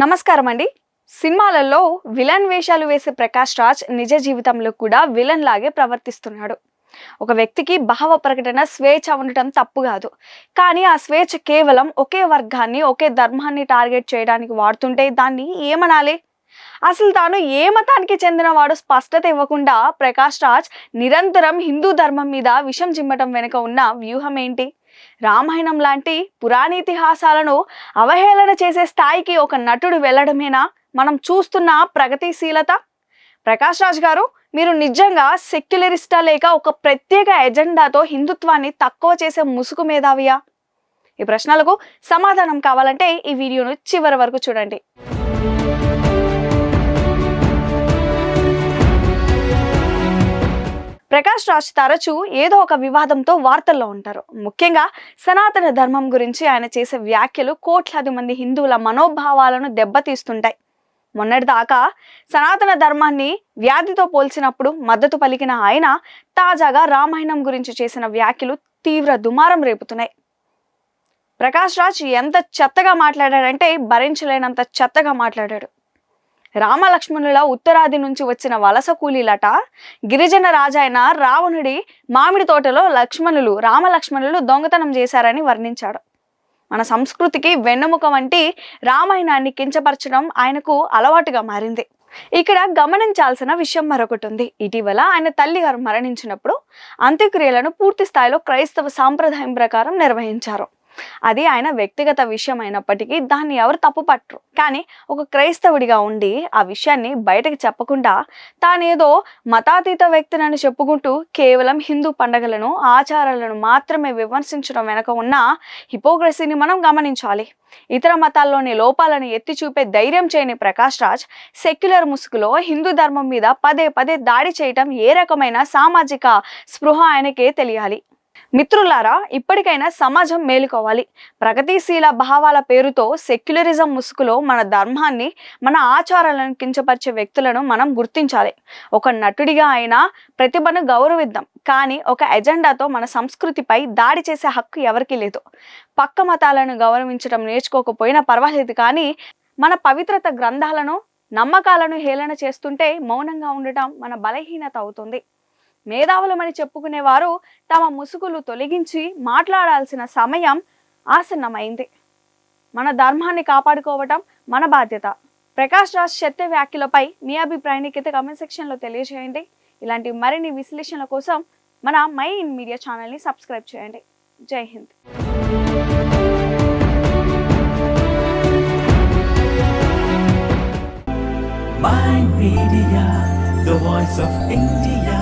నమస్కారం అండి. సినిమాలలో విలన్ వేషాలు వేసే ప్రకాష్ రాజ్ నిజ జీవితంలో కూడా విలన్ లాగే ప్రవర్తిస్తున్నాడు. ఒక వ్యక్తికి భావ ప్రకటన స్వేచ్ఛ ఉండటం తప్పు కాదు, కానీ ఆ స్వేచ్ఛ కేవలం ఒకే వర్గాన్ని ఒకే ధర్మాన్ని టార్గెట్ చేయడానికి వాడుతుంటే దాన్ని ఏమనాలి? అసలు తాను ఏ మతానికి చెందినవాడు స్పష్టత ఇవ్వకుండా ప్రకాష్ రాజ్ నిరంతరం హిందూ ధర్మం మీద విషం చిమ్మటం వెనుక ఉన్న వ్యూహం ఏంటి? రామాయణం లాంటి పురాణితిహాసాలను అవహేళన చేసే స్థాయికి ఒక నటుడు వెళ్ళడమేనా మనం చూస్తున్న ప్రగతిశీలత? ప్రకాష్ రాజ్ గారు, మీరు నిజంగా సెక్యులరిస్టా లేక ఒక ప్రత్యేక ఎజెండాతో హిందుత్వాన్ని తక్కువ చేసే ముసుగు మేధావియా? ఈ ప్రశ్నలకు సమాధానం కావాలంటే ఈ వీడియోను చివరి వరకు చూడండి. ప్రకాష్ రాజ్ తరచూ ఏదో ఒక వివాదంతో వార్తల్లో ఉంటారు. ముఖ్యంగా సనాతన ధర్మం గురించి ఆయన చేసే వ్యాఖ్యలు కోట్లాది మంది హిందువుల మనోభావాలను దెబ్బతీస్తుంటాయి. మొన్నటిదాకా సనాతన ధర్మాన్ని వ్యాధితో పోల్చినప్పుడు మద్దతు పలికిన ఆయన తాజాగా రామాయణం గురించి చేసిన వ్యాఖ్యలు తీవ్ర దుమారం రేపుతున్నాయి. ప్రకాష్ రాజ్ ఎంత చెత్తగా మాట్లాడాడంటే భరించలేనంత చెత్తగా మాట్లాడాడు. రామలక్ష్మణుల ఉత్తరాది నుంచి వచ్చిన వలస కూలీలట గిరిజన రాజైన రావణుడి మామిడి తోటలో రామలక్ష్మణులు దొంగతనం చేశారని వర్ణించాడు. మన సంస్కృతికి వెన్నెముక వంటి రామాయణాన్ని కించపరచడం ఆయనకు అలవాటుగా మారింది. ఇక్కడ గమనించాల్సిన విషయం మరొకటి ఉంది. ఇటీవల ఆయన తల్లిగారు మరణించినప్పుడు అంత్యక్రియలను పూర్తి స్థాయిలో క్రైస్తవ సాంప్రదాయం ప్రకారం నిర్వహించారు. అది ఆయన వ్యక్తిగత విషయం అయినప్పటికీ దాన్ని ఎవరు తప్పు పట్టరు. కానీ ఒక క్రైస్తవుడిగా ఉండి ఆ విషయాన్ని బయటకు చెప్పకుండా తానేదో మతాతీత వ్యక్తినని చెప్పుకుంటూ కేవలం హిందూ పండుగలను ఆచారాలను మాత్రమే విమర్శించడం వెనక ఉన్న హిపోక్రసీని మనం గమనించాలి. ఇతర మతాల్లోని లోపాలను ఎత్తి చూపే ధైర్యం చేయని ప్రకాష్ రాజ్ సెక్యులర్ ముసుగులో హిందూ ధర్మం మీద పదే పదే దాడి చేయటం ఏ రకమైన సామాజిక స్పృహ ఆయనకే తెలియాలి. మిత్రులారా, ఇప్పటికైనా సమాజం మేలుకోవాలి. ప్రగతిశీల భావాల పేరుతో సెక్యులరిజం ముసుగులో మన ధర్మాన్ని మన ఆచారాలను కించపరిచే వ్యక్తులను మనం గుర్తించాలి. ఒక నటుడిగా అయినా ప్రతిభను గౌరవిద్దాం, కానీ ఒక ఎజెండాతో మన సంస్కృతిపై దాడి చేసే హక్కు ఎవరికీ లేదు. పక్క మతాలను గౌరవించడం నేర్చుకోకపోయినా పర్వాలేదు, కానీ మన పవిత్రత గ్రంథాలను నమ్మకాలను హేళన చేస్తుంటే మౌనంగా ఉండటం మన బలహీనత అవుతుంది. మేధావులమని చెప్పుకునేవారు తమ ముసుగులు తొలగించి మాట్లాడాల్సిన సమయం ఆసన్నమైంది. మన ధర్మాన్ని కాపాడుకోవటం మన బాధ్యత. ప్రకాష్ రాజ్ శక్తి వ్యాఖ్యలపై మీ అభిప్రాయాన్ని కింద కామెంట్ సెక్షన్లో తెలియజేయండి. ఇలాంటి మరిన్ని విశ్లేషణల కోసం మన మై ఇన్ మీడియా ఛానల్ని సబ్స్క్రైబ్ చేయండి. జై Hind. My Media, the voice of India.